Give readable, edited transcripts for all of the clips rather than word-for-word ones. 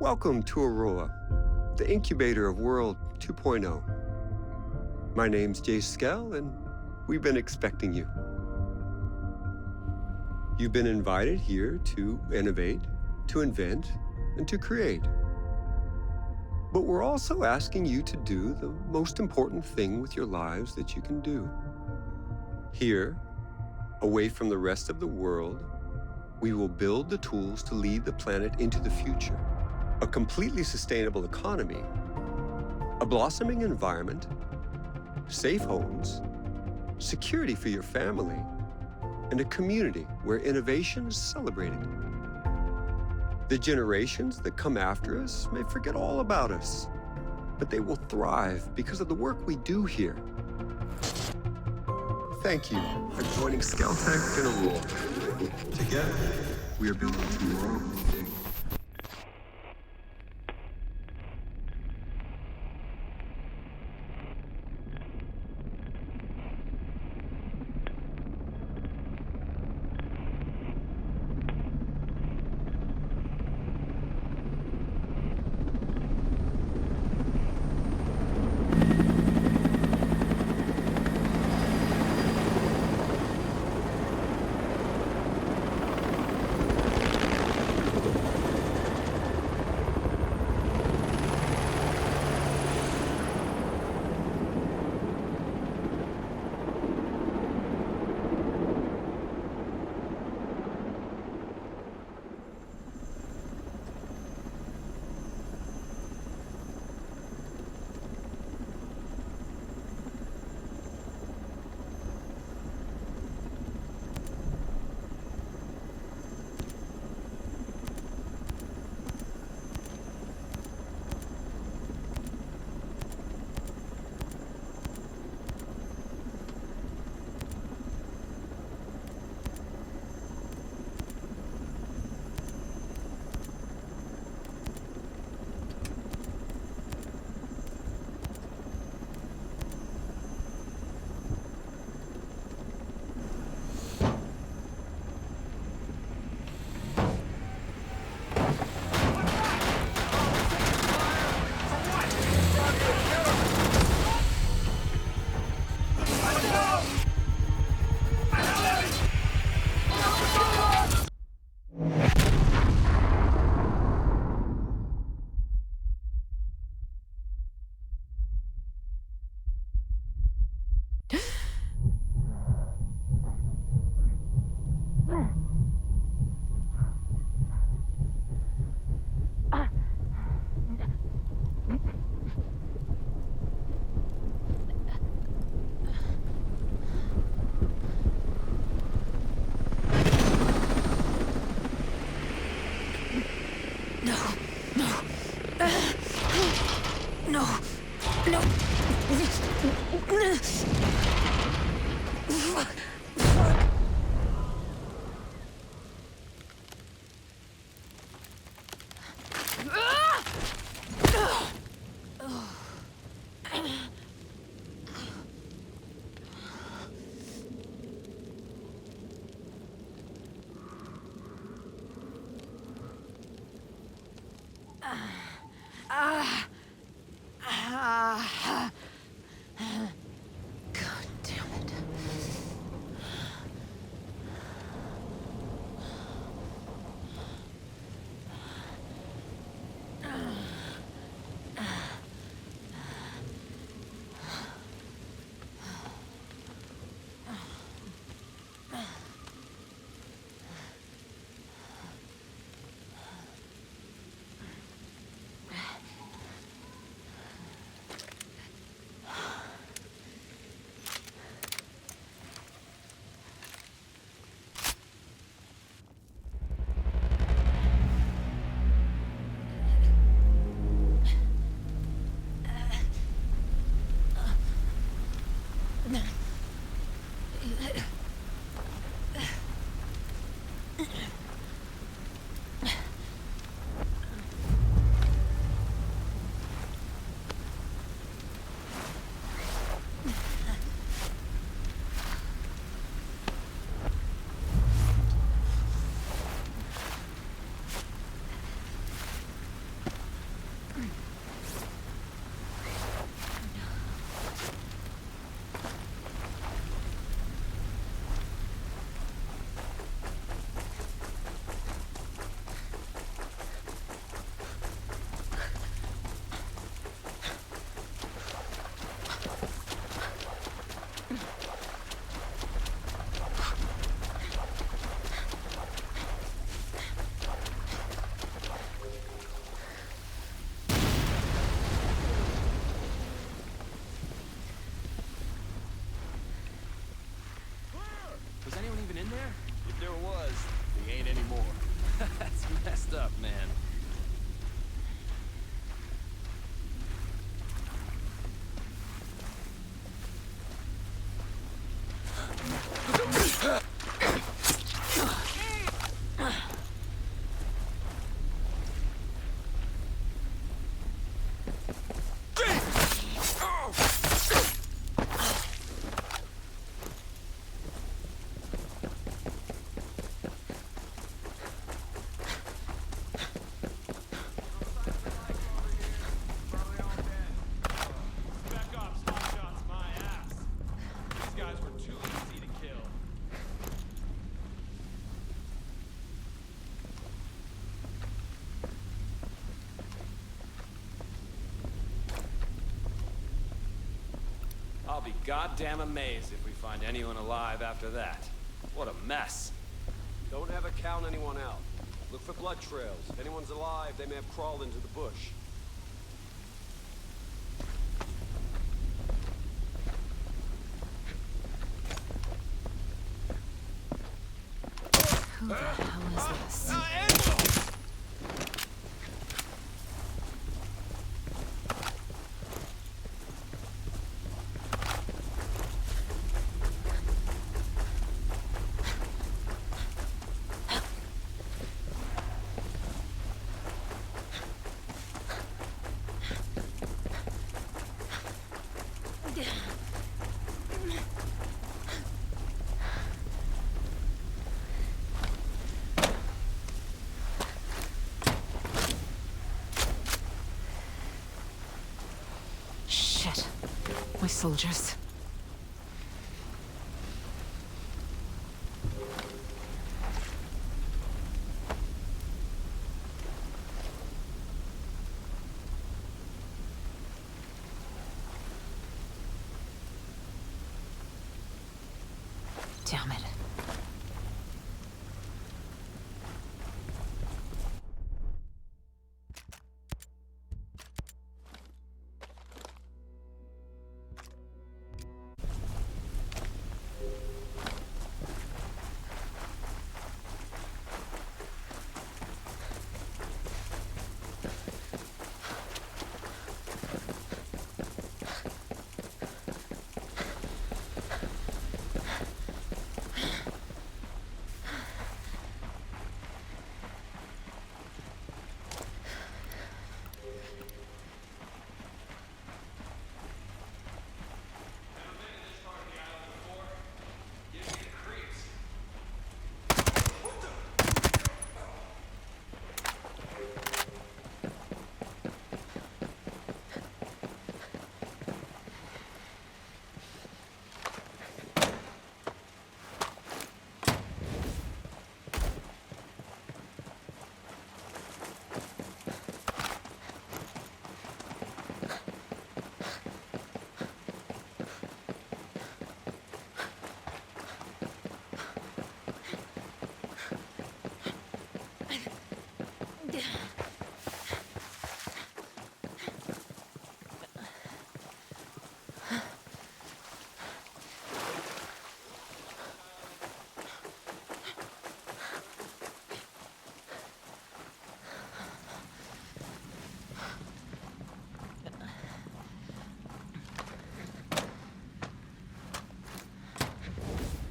Welcome to Aurora, the incubator of World 2.0. My name's Jay Skell, and we've been expecting you. You've been invited here to innovate, to invent, and to create. But we're also asking you to do the most important thing with your lives that you can do. Here, away from the rest of the world, we will build the tools to lead the planet into the future. A completely sustainable economy, a blossoming environment, safe homes, security for your family, and a community where innovation is celebrated. The generations that come after us may forget all about us, but they will thrive because of the work we do here. Thank you for joining Skeltech and Aurora. Together, we are building tomorrow. God damn it. in there? If there was, he ain't anymore. That's messed up, man. I'll be goddamn amazed if we find anyone alive after that. What a mess. Don't ever count anyone out. Look for blood trails. If anyone's alive, they may have crawled into the bush. Who the hell is this? Shit. My soldiers. Damn it.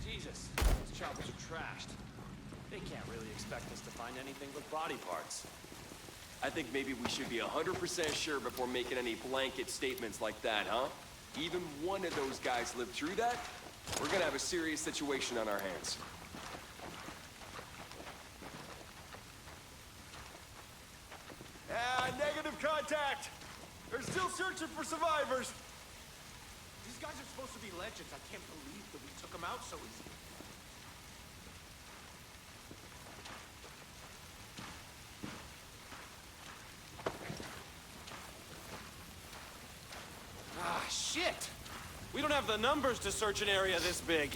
Jesus, these choppers are trashed. They can't really expect us to find anything but body parts. I think maybe we should be 100% sure before making any blanket statements like that, huh? Even one of those guys lived through that, we're gonna have a serious situation on our hands. Negative contact! They're still searching for survivors! These guys are supposed to be legends. I can't believe that we took them out so easily. Ah, shit! We don't have the numbers to search an area this big.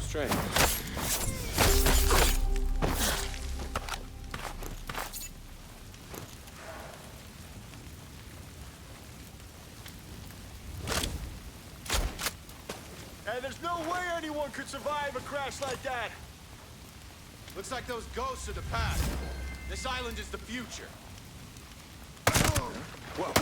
Strange. there's no way anyone could survive a crash like that. Looks like those ghosts are the past. This island is the future. Whoa.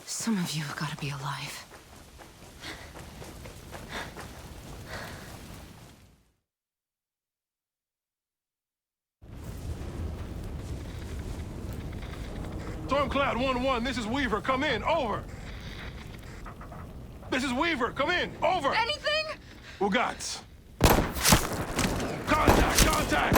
Some of you have got to be alive. Stormcloud 1-1, this is Weaver, come in, over! This is Weaver, come in, over! Anything? Ugats. Contact, contact!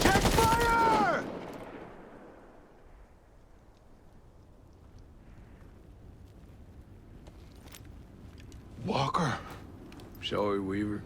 Check fire! Walker. Shall we, Weaver?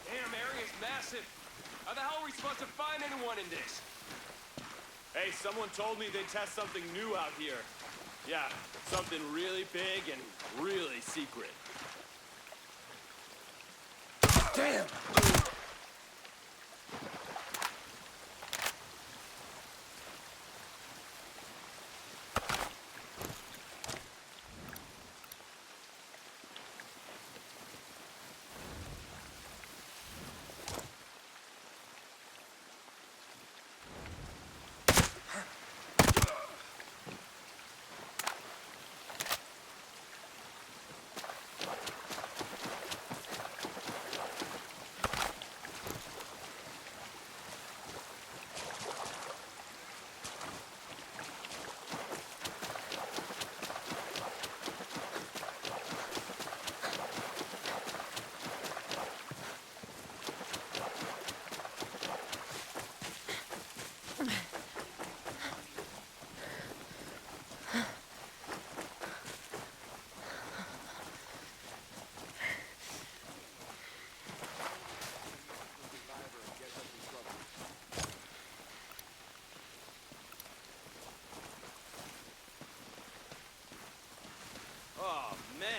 Damn, area's massive. How the hell are we supposed to find anyone in this? Hey, someone told me they test something new out here. Yeah, something really big and really secret. Damn! Oh, man.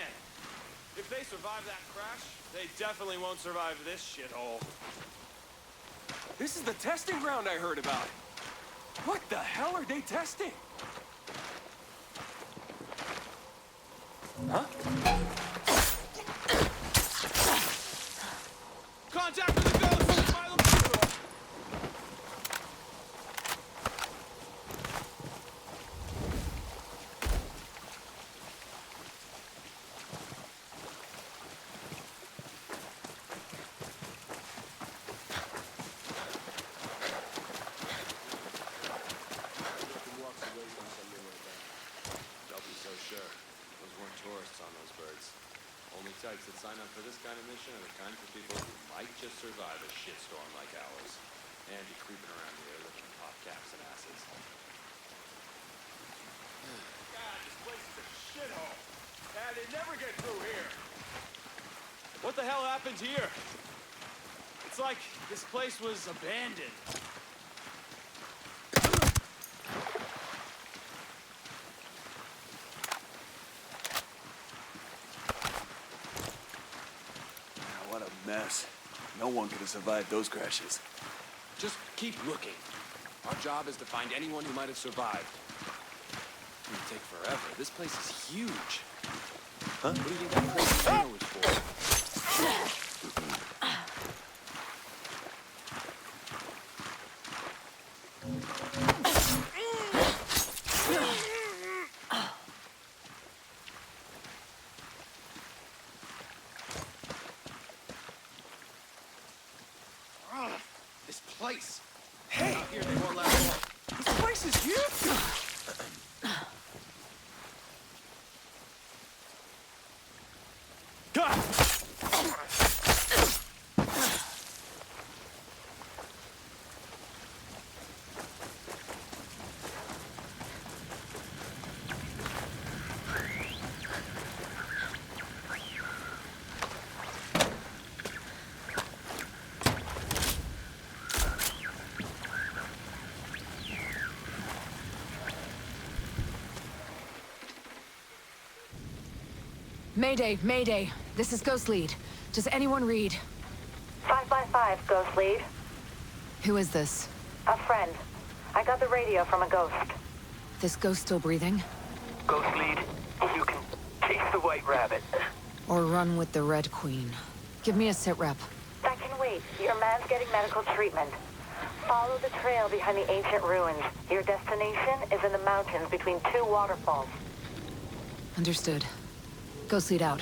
If they survive that crash, they definitely won't survive this shithole. This is the testing ground I heard about. What the hell are they testing? Huh? Contact with the ghosts! File them. Don't be so sure. Those weren't tourists on those birds. Only types that sign up for this kind of mission are the kinds of people who might just survive a shitstorm like ours. And be creeping around here looking pop caps and asses. God, this place is a shithole. Yeah, they never get through here. What the hell happened here? It's like this place was abandoned. What a mess. No one could have survived those crashes. Just keep looking. Our job is to find anyone who might have survived. It would take forever. This place is huge. What do you think that crazy hammer was for? This place. Hey! Out here, they won't last long. This place is huge! Mayday, Mayday. This is Ghost Lead. Does anyone read? 555, Ghost Lead. Who is this? A friend. I got the radio from a ghost. This ghost still breathing? Ghost Lead, you can chase the White Rabbit. Or run with the Red Queen? Give me a sit rep. That can wait. Your man's getting medical treatment. Follow the trail behind the ancient ruins. Your destination is in the mountains between two waterfalls. Understood. Ghost Lead out.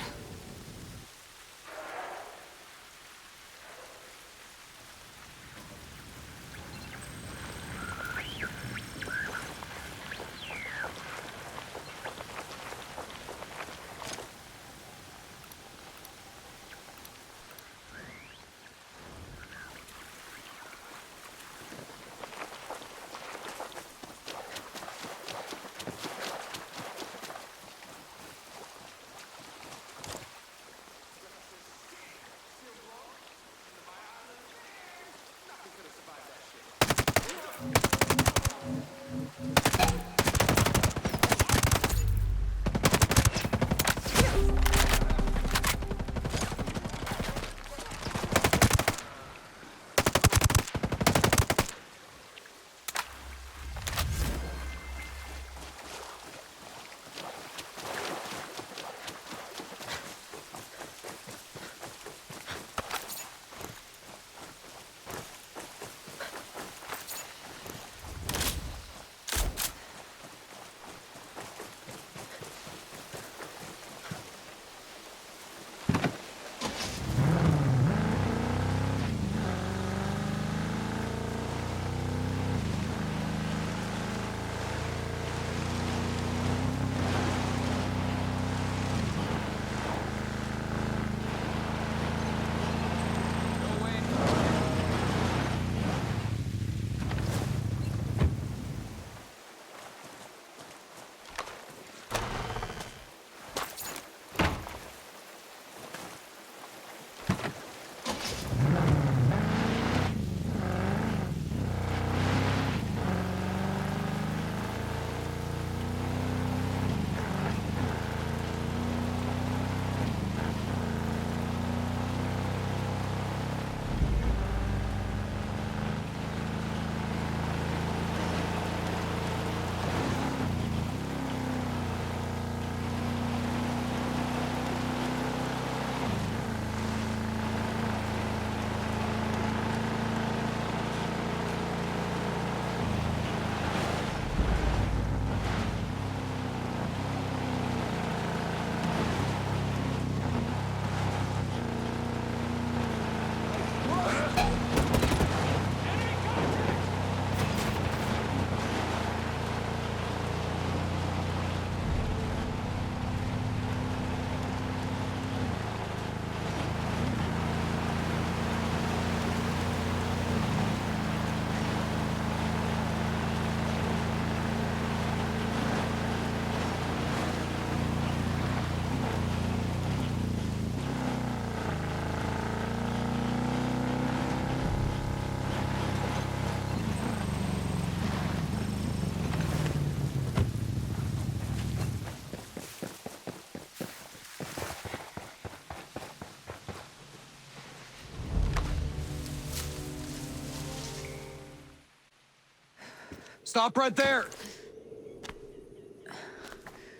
Stop right there!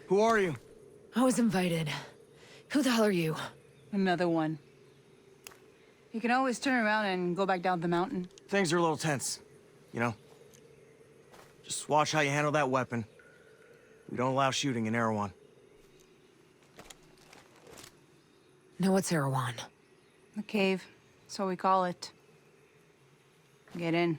Who are you? I was invited. Who the hell are you? Another one. You can always turn around and go back down the mountain. Things are a little tense, you know? Just watch how you handle that weapon. We don't allow shooting in Erewhon. No, what's Erewhon? The cave. So we call it. Get in.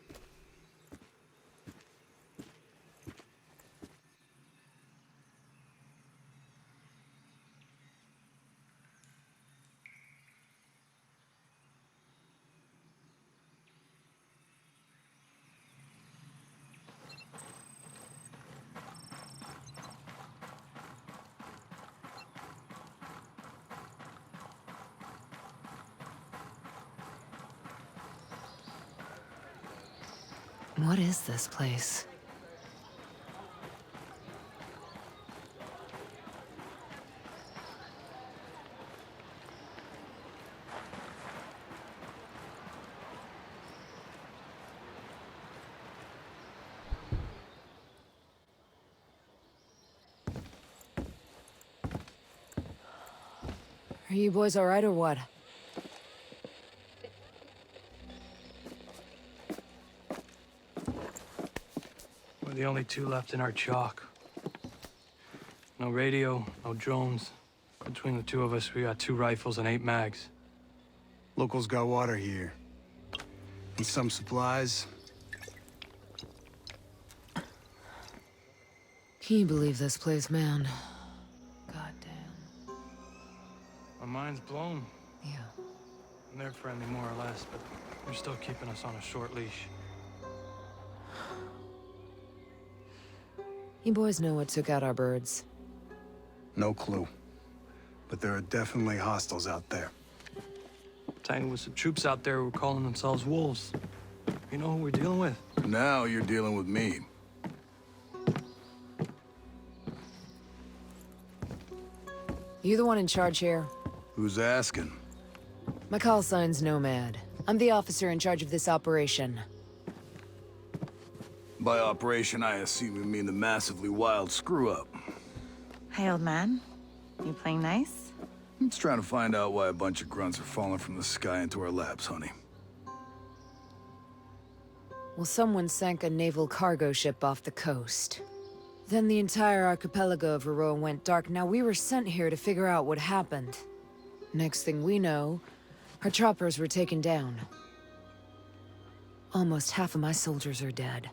What is this place? Are you boys all right or what? We're the only two left in our chalk. No radio, no drones. Between the two of us, we got 2 rifles and 8 mags. Locals got water here. And some supplies. Can you believe this place, man? Goddamn. My mind's blown. Yeah. And they're friendly, more or less, but they're still keeping us on a short leash. You boys know what took out our birds? No clue. But there are definitely hostiles out there. Tangled with some troops out there who were calling themselves wolves. You know who we're dealing with? Now you're dealing with me. You the one in charge here? Who's asking? My call sign's Nomad. I'm the officer in charge of this operation. By operation, I assume you mean the massively wild screw-up. Hey, old man. You playing nice? I'm just trying to find out why a bunch of grunts are falling from the sky into our laps, honey. Well, someone sank a naval cargo ship off the coast. Then the entire archipelago of Aroa went dark. Now we were sent here to figure out what happened. Next thing we know, our choppers were taken down. Almost half of my soldiers are dead.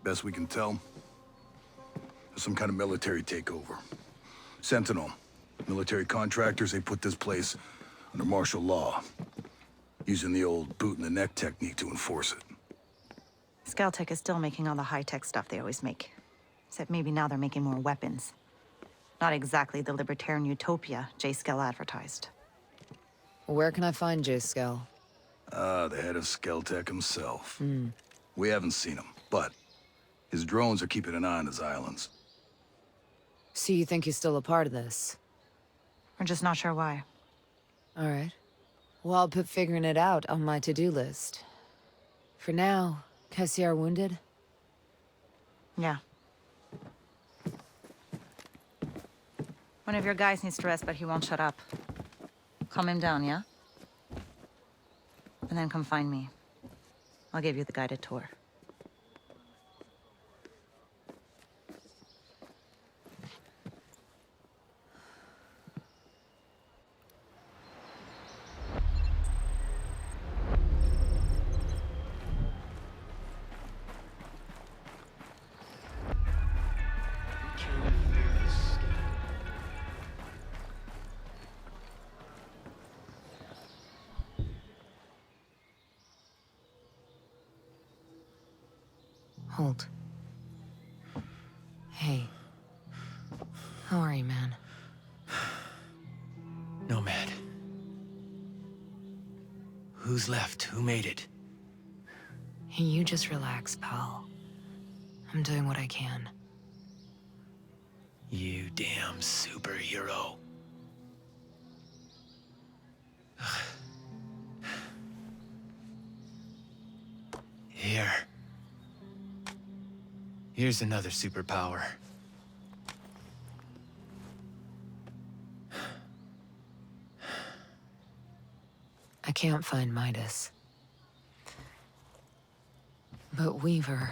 Best we can tell, there's some kind of military takeover. Sentinel, military contractors, they put this place under martial law, using the old boot-in-the-neck technique to enforce it. Skeltech is still making all the high-tech stuff they always make. Except maybe now they're making more weapons. Not exactly the libertarian utopia J. Skell advertised. Where can I find J. Skell? The head of Skeltech himself. We haven't seen him, but his drones are keeping an eye on his islands. So you think he's still a part of this? We're just not sure why. All right. Well, I'll put figuring it out on my to-do list. For now, Cassiar wounded? Yeah. One of your guys needs to rest, but he won't shut up. Calm him down, yeah? And then come find me. I'll give you the guided tour. Hold. Hey. How are you, man? Nomad. Who's left? Who made it? Hey, you just relax, pal. I'm doing what I can. You damn superhero. Here. Here's another superpower. I can't find Midas. But Weaver...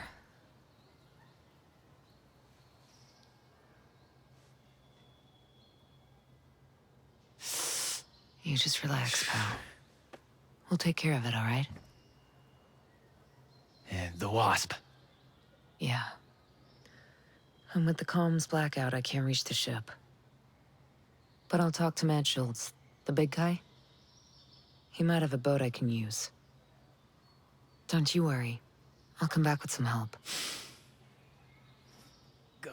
You just relax, pal. We'll take care of it, all right? And the Wasp. Yeah. And with the comms blackout, I can't reach the ship. But I'll talk to Matt Schultz, the big guy. He might have a boat I can use. Don't you worry. I'll come back with some help. Go.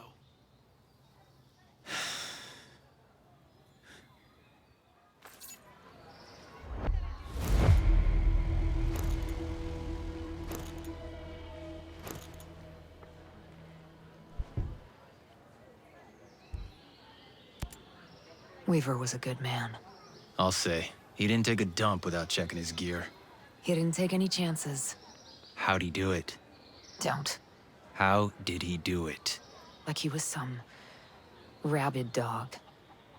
Weaver was a good man. I'll say. He didn't take a dump without checking his gear. He didn't take any chances. How'd he do it? Don't. How did he do it? Like he was some... rabid dog.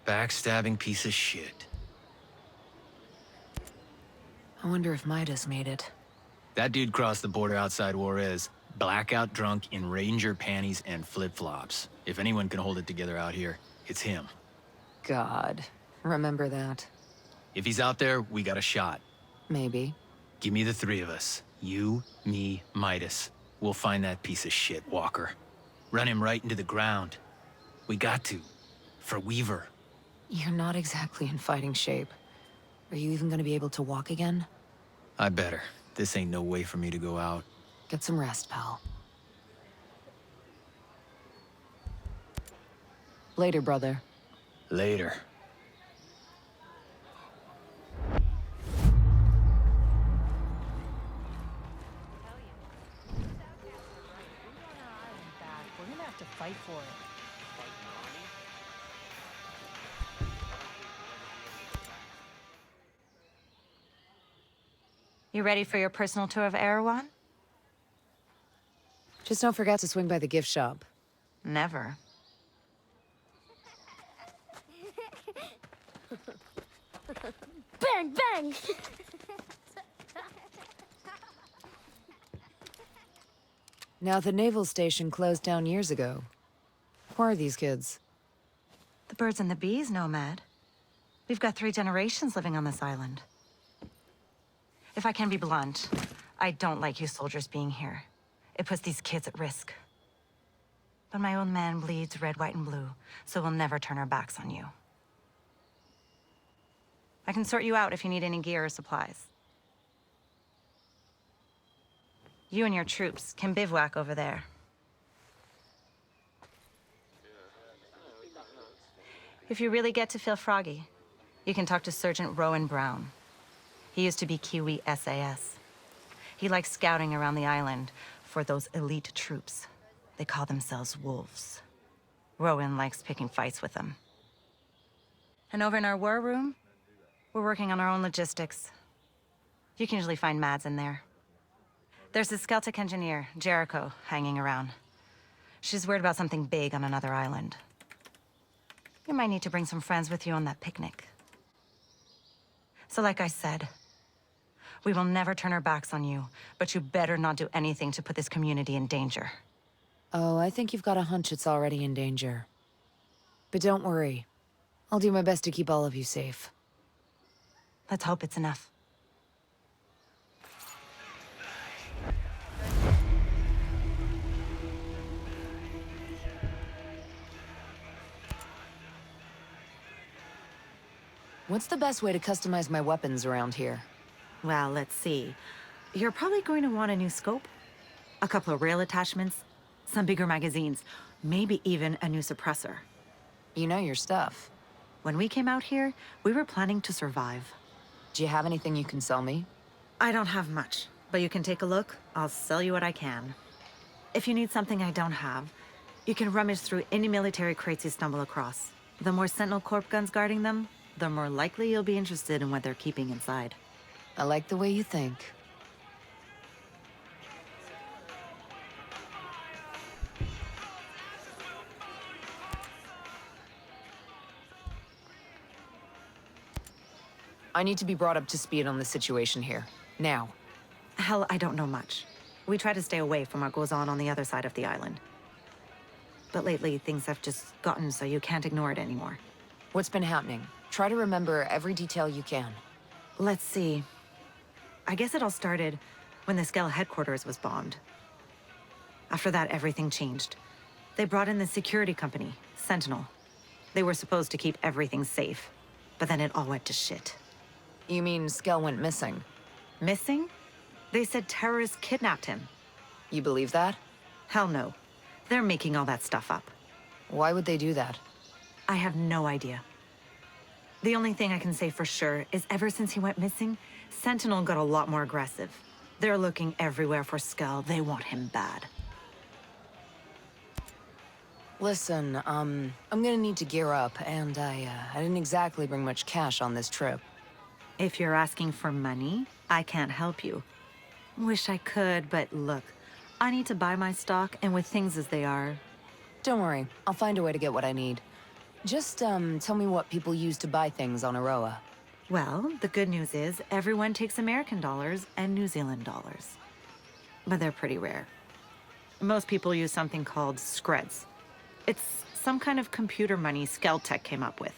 Backstabbing piece of shit. I wonder if Midas made it. That dude crossed the border outside Juarez, blackout drunk in ranger panties and flip-flops. If anyone can hold it together out here, it's him. God. Remember that. If he's out there, we got a shot. Maybe. Give me the three of us. You, me, Midas. We'll find that piece of shit, Walker. Run him right into the ground. We got to. For Weaver. You're not exactly in fighting shape. Are you even gonna be able to walk again? I better. This ain't no way for me to go out. Get some rest, pal. Later, brother. Later. We're gonna have to fight for it. You ready for your personal tour of Erewhon? Just don't forget to swing by the gift shop. Never. Bang, bang! Now, the naval station closed down years ago. Who are these kids? The birds and the bees, Nomad. We've got 3 generations living on this island. If I can be blunt, I don't like you soldiers being here. It puts these kids at risk. But my old man bleeds red, white, and blue, so we'll never turn our backs on you. I can sort you out if you need any gear or supplies. You and your troops can bivouac over there. If you really get to feel froggy, you can talk to Sergeant Rowan Brown. He used to be Kiwi SAS. He likes scouting around the island for those elite troops. They call themselves wolves. Rowan likes picking fights with them. And over in our war room, we're working on our own logistics. You can usually find Mads in there. There's a Celtic engineer, Jericho, hanging around. She's worried about something big on another island. You might need to bring some friends with you on that picnic. So like I said, we will never turn our backs on you, but you better not do anything to put this community in danger. Oh, I think you've got a hunch it's already in danger. But don't worry. I'll do my best to keep all of you safe. Let's hope it's enough. What's the best way to customize my weapons around here? Well, let's see. You're probably going to want a new scope, a couple of rail attachments, some bigger magazines, maybe even a new suppressor. You know your stuff. When we came out here, we were planning to survive. Do you have anything you can sell me? I don't have much, but you can take a look. I'll sell you what I can. If you need something I don't have, you can rummage through any military crates you stumble across. The more Sentinel Corp guns guarding them, the more likely you'll be interested in what they're keeping inside. I like the way you think. I need to be brought up to speed on the situation here. Now. Hell, I don't know much. We try to stay away from what goes on the other side of the island. But lately, things have just gotten so you can't ignore it anymore. What's been happening? Try to remember every detail you can. Let's see. I guess it all started when the Skell headquarters was bombed. After that, everything changed. They brought in the security company, Sentinel. They were supposed to keep everything safe, but then it all went to shit. You mean Skell went missing? Missing? They said terrorists kidnapped him. You believe that? Hell no. They're making all that stuff up. Why would they do that? I have no idea. The only thing I can say for sure is ever since he went missing, Sentinel got a lot more aggressive. They're looking everywhere for Skell. They want him bad. Listen, I'm gonna need to gear up, and I didn't exactly bring much cash on this trip. If you're asking for money, I can't help you. Wish I could, but look, I need to buy my stock, and with things as they are... Don't worry, I'll find a way to get what I need. Just, tell me what people use to buy things on Aroa. Well, the good news is everyone takes American dollars and New Zealand dollars. But they're pretty rare. Most people use something called Screds. It's some kind of computer money Skelltech came up with.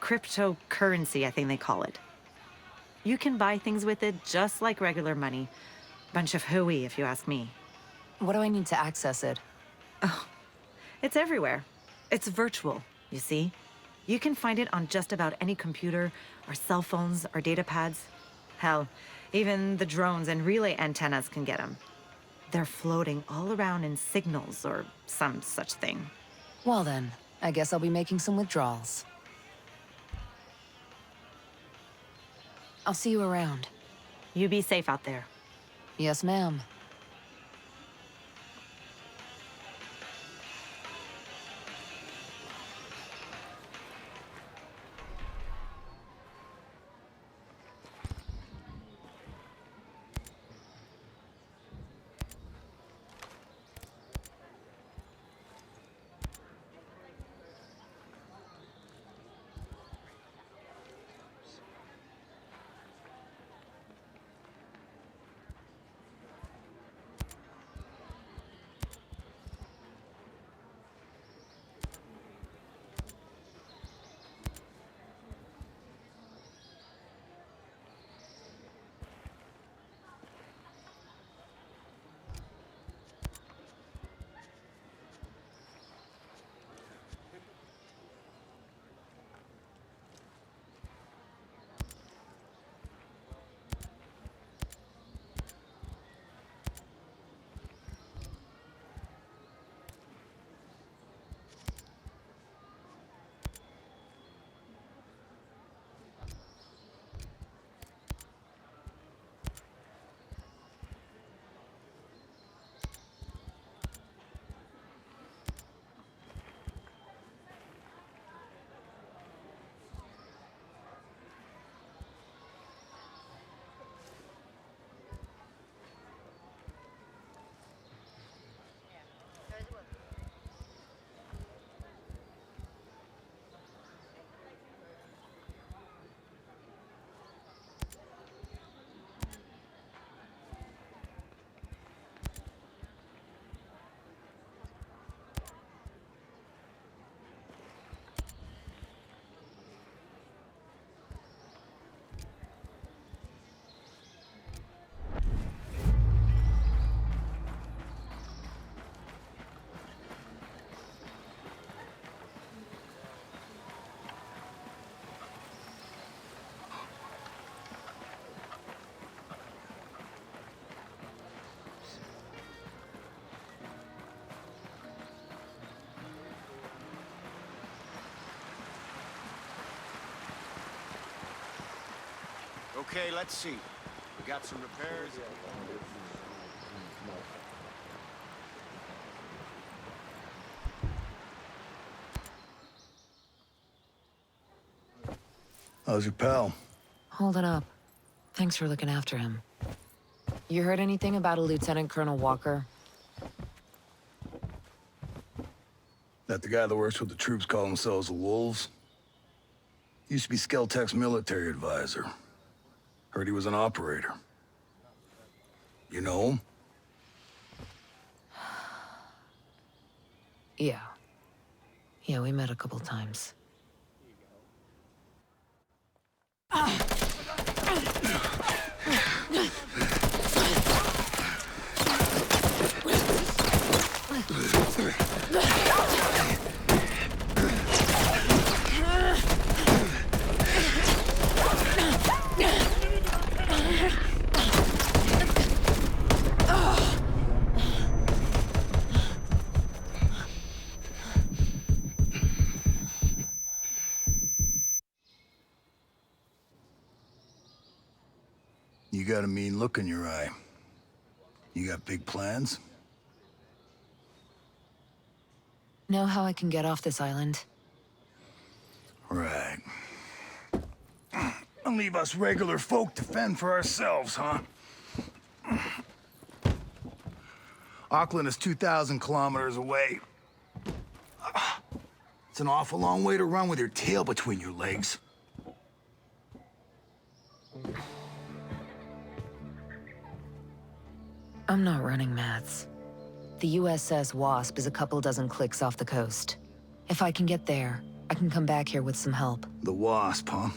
Cryptocurrency, I think they call it. You can buy things with it just like regular money. Bunch of hooey, if you ask me. What do I need to access it? Oh, it's everywhere. It's virtual, you see? You can find it on just about any computer, or cell phones, or data pads. Hell, even the drones and relay antennas can get them. They're floating all around in signals or some such thing. Well then, I guess I'll be making some withdrawals. I'll see you around. You be safe out there. Yes, ma'am. Okay, let's see. We got some repairs. How's your pal? Hold it up. Thanks for looking after him. You heard anything about a Lieutenant Colonel Walker? That the guy that works with the troops call themselves the Wolves? Used to be Skeltech's military advisor. Heard he was an operator. You know him? Yeah. Yeah, we met a couple times. You got a mean look in your eye. You got big plans? Know how I can get off this island? Right. And leave us regular folk to fend for ourselves, huh? Auckland is 2,000 kilometers away. It's an awful long way to run with your tail between your legs. I'm not running, Mads. The USS Wasp is a couple dozen clicks off the coast. If I can get there, I can come back here with some help. The Wasp, huh?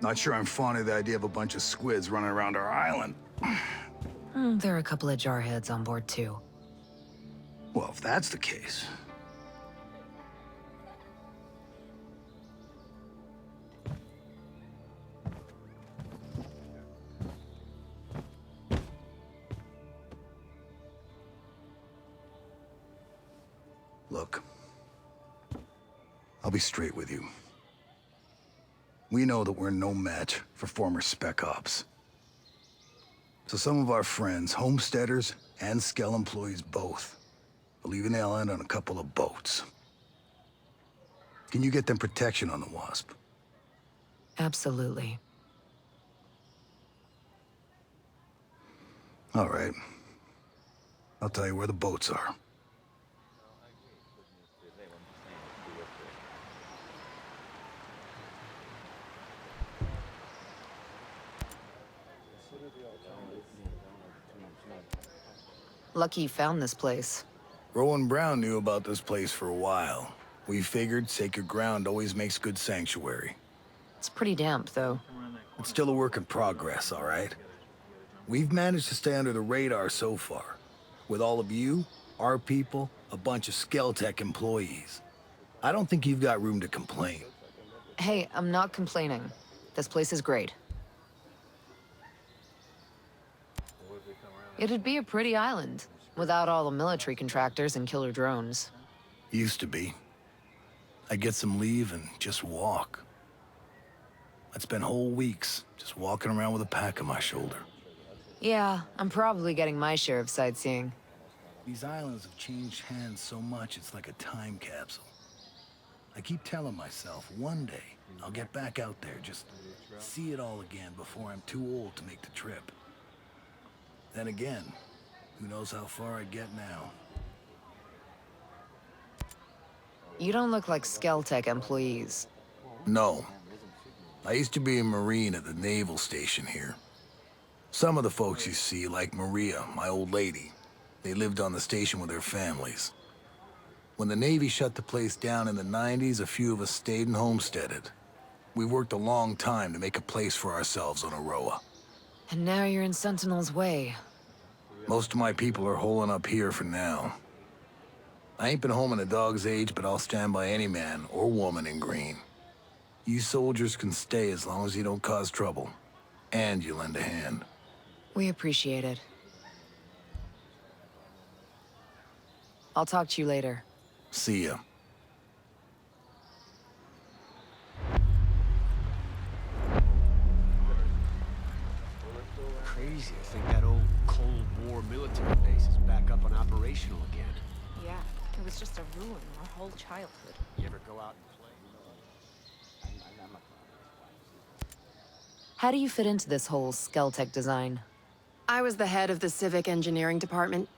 Not sure I'm fond of the idea of a bunch of squids running around our island. There are a couple of jarheads on board, too. Well, if that's the case... Look, I'll be straight with you. We know that we're no match for former Spec Ops. So some of our friends, homesteaders and Skell employees both, are leaving the island on a couple of boats. Can you get them protection on the Wasp? Absolutely. All right. I'll tell you where the boats are. Lucky you found this place. Rowan Brown knew about this place for a while. We figured sacred ground always makes good sanctuary. It's pretty damp, though. It's still a work in progress, all right? We've managed to stay under the radar so far. With all of you, our people, a bunch of Skeltech employees. I don't think you've got room to complain. Hey, I'm not complaining. This place is great. It'd be a pretty island, without all the military contractors and killer drones. Used to be. I'd get some leave and just walk. I'd spend whole weeks just walking around with a pack on my shoulder. Yeah, I'm probably getting my share of sightseeing. These islands have changed hands so much, it's like a time capsule. I keep telling myself, one day, I'll get back out there, just see it all again before I'm too old to make the trip. Then again, who knows how far I'd get now. You don't look like Skeltech employees. No. I used to be a Marine at the naval station here. Some of the folks you see, like Maria, my old lady, they lived on the station with their families. When the Navy shut the place down in the 90s, a few of us stayed and homesteaded. We worked a long time to make a place for ourselves on Aroa. And now you're in Sentinel's way. Most of my people are holing up here for now. I ain't been home in a dog's age, but I'll stand by any man or woman in green. You soldiers can stay as long as you don't cause trouble. And you lend a hand. We appreciate it. I'll talk to you later. See ya. Crazy to think that old Cold War military base is back up and operational again. Yeah, it was just a ruin our whole childhood. You ever go out and play? How do you fit into this whole Skeltech design? I was the head of the civic engineering department.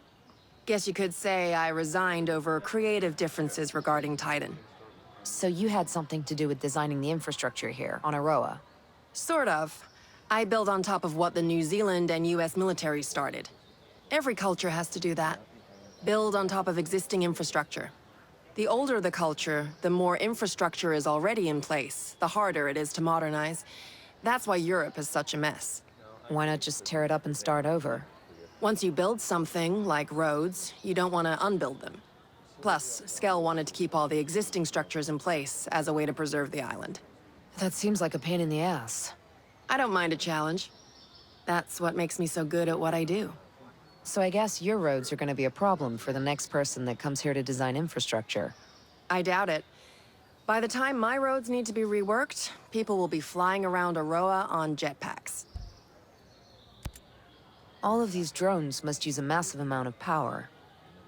Guess you could say I resigned over creative differences regarding Titan. So you had something to do with designing the infrastructure here on Aroa? Sort of. I build on top of what the New Zealand and US military started. Every culture has to do that. Build on top of existing infrastructure. The older the culture, the more infrastructure is already in place, the harder it is to modernize. That's why Europe is such a mess. Why not just tear it up and start over? Once you build something, like roads, you don't want to unbuild them. Plus, Skell wanted to keep all the existing structures in place as a way to preserve the island. That seems like a pain in the ass. I don't mind a challenge. That's what makes me so good at what I do. So I guess your roads are gonna be a problem for the next person that comes here to design infrastructure. I doubt it. By the time my roads need to be reworked, people will be flying around Aroa on jetpacks. All of these drones must use a massive amount of power.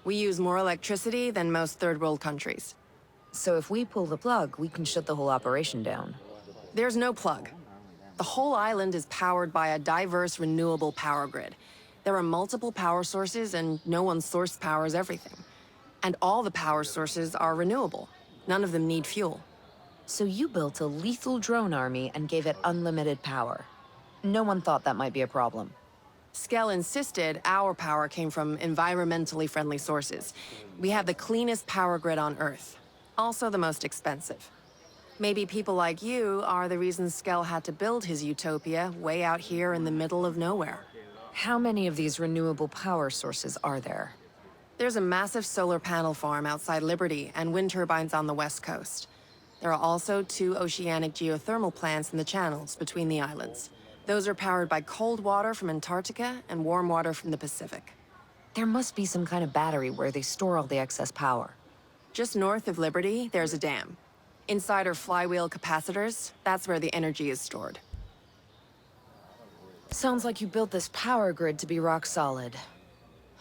We use more electricity than most third world countries. So if we pull the plug, we can shut the whole operation down. There's no plug. The whole island is powered by a diverse, renewable power grid. There are multiple power sources, and no one source powers everything. And all the power sources are renewable. None of them need fuel. So you built a lethal drone army and gave it unlimited power. No one thought that might be a problem. Skell insisted our power came from environmentally friendly sources. We have the cleanest power grid on Earth. Also the most expensive. Maybe people like you are the reason Skell had to build his utopia way out here in the middle of nowhere. How many of these renewable power sources are there? There's a massive solar panel farm outside Liberty and wind turbines on the west coast. There are also 2 oceanic geothermal plants in the channels between the islands. Those are powered by cold water from Antarctica and warm water from the Pacific. There must be some kind of battery where they store all the excess power. Just north of Liberty, there's a dam. Inside are flywheel capacitors. That's where the energy is stored. Sounds like you built this power grid to be rock solid.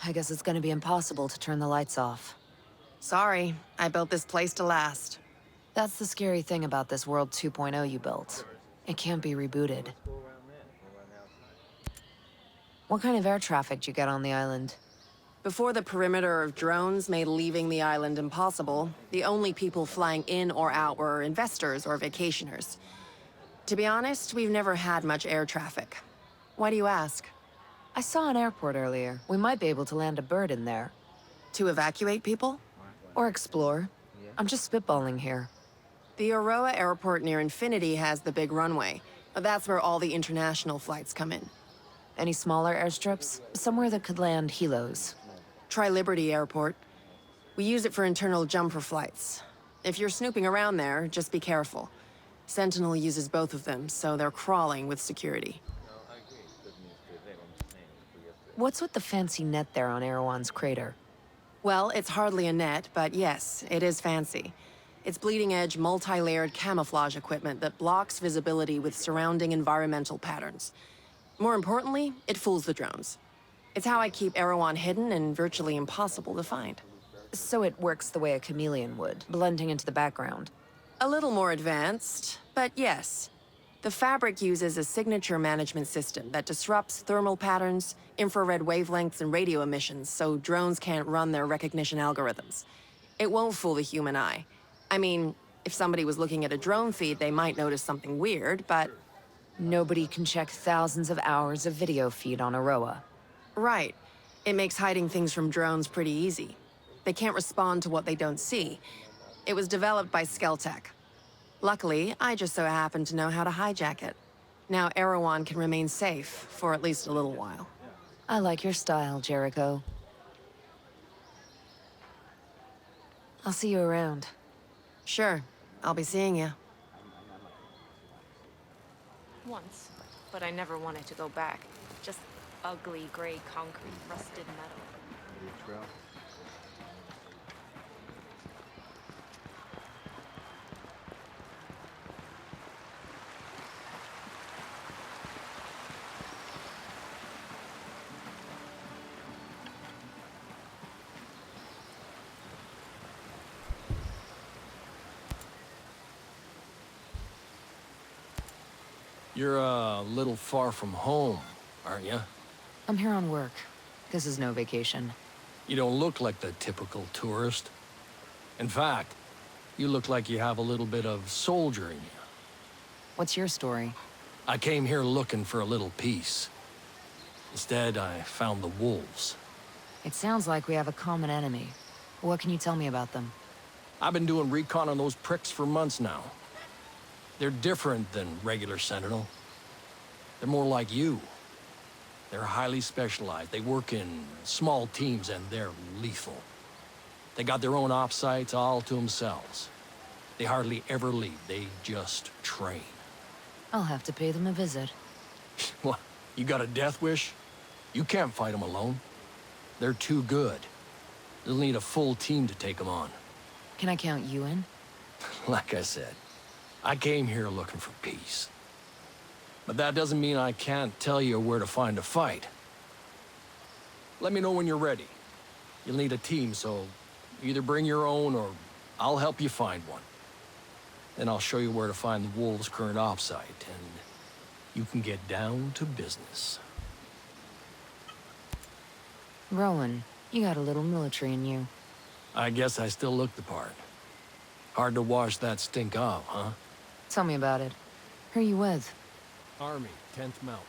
I guess it's gonna be impossible to turn the lights off. Sorry, I built this place to last. That's the scary thing about this World 2.0 you built. It can't be rebooted. What kind of air traffic did you get on the island? Before the perimeter of drones made leaving the island impossible, the only people flying in or out were investors or vacationers. To be honest, we've never had much air traffic. Why do you ask? I saw an airport earlier. We might be able to land a bird in there. To evacuate people? Or explore. I'm just spitballing here. The Aroa airport near Infinity has the big runway. That's where all the international flights come in. Any smaller airstrips? Somewhere that could land helos. Try Liberty Airport. We use it for internal jumper flights. If you're snooping around there, just be careful. Sentinel uses both of them, so they're crawling with security. What's with the fancy net there on Erewhon's crater? Well, it's hardly a net, but yes, it is fancy. It's bleeding-edge, multi-layered camouflage equipment that blocks visibility with surrounding environmental patterns. More importantly, it fools the drones. It's how I keep Erewhon hidden and virtually impossible to find. So it works the way a chameleon would, blending into the background. A little more advanced, but yes. The fabric uses a signature management system that disrupts thermal patterns, infrared wavelengths, and radio emissions so drones can't run their recognition algorithms. It won't fool the human eye. I mean, if somebody was looking at a drone feed, they might notice something weird, but... Nobody can check thousands of hours of video feed on Aroa. Right. It makes hiding things from drones pretty easy. They can't respond to what they don't see. It was developed by Skeltech. Luckily, I just so happen to know how to hijack it. Now Erewhon can remain safe for at least a little while. I like your style, Jericho. I'll see you around. Sure. I'll be seeing you. Once, but I never wanted to go back. Just ugly gray concrete, rusted metal. You're a little far from home, aren't you? I'm here on work. This is no vacation. You don't look like the typical tourist. In fact, You look like you have a little bit of soldier in you. What's your story? I came here looking for a little peace. Instead, I found the wolves. It sounds like we have a common enemy. What can you tell me about them? I've been doing recon on those pricks for months now. They're different than regular Sentinel. They're more like you. They're highly specialized. They work in small teams and they're lethal. They got their own op sites all to themselves. They hardly ever leave. They just train. I'll have to pay them a visit. What? You got a death wish? You can't fight them alone. They're too good. They'll need a full team to take them on. Can I count you in? Like I said, I came here looking for peace. But that doesn't mean I can't tell you where to find a fight. Let me know when you're ready. You'll need a team, so either bring your own or I'll help you find one. Then I'll show you where to find the Wolves' current op site, and you can get down to business. Rowan, you got a little military in you. I guess I still look the part. Hard to wash that stink off, huh? Tell me about it. Who are you with? Army, 10th Mountain.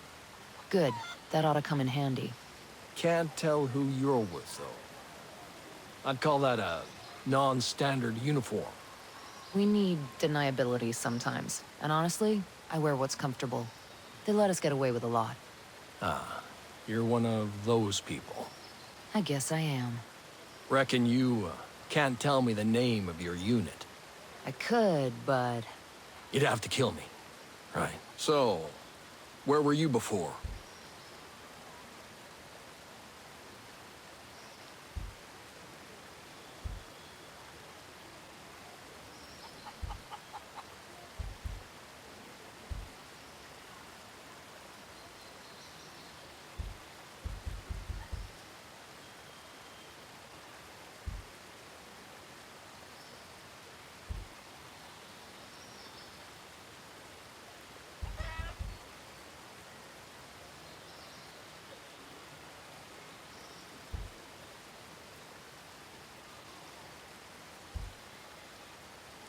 Good. That ought to come in handy. Can't tell who you're with, though. I'd call that a non-standard uniform. We need deniability sometimes. And honestly, I wear what's comfortable. They let us get away with a lot. Ah, you're one of those people. I guess I am. Reckon you can't tell me the name of your unit. I could, but... You'd have to kill me. Right. So, where were you before?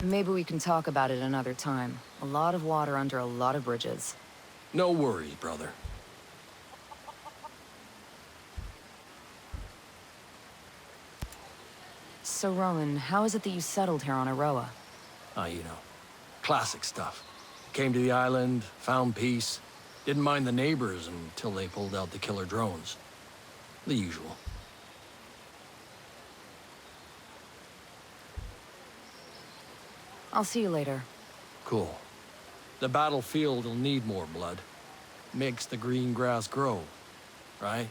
Maybe we can talk about it another time. A lot of water under a lot of bridges. No worries, brother. So, Rowan, how is it that you settled here on Aroa? You know, classic stuff. Came to the island, found peace. Didn't mind the neighbors until they pulled out the killer drones. The usual. I'll see you later. Cool. The battlefield will need more blood. Makes the green grass grow, right?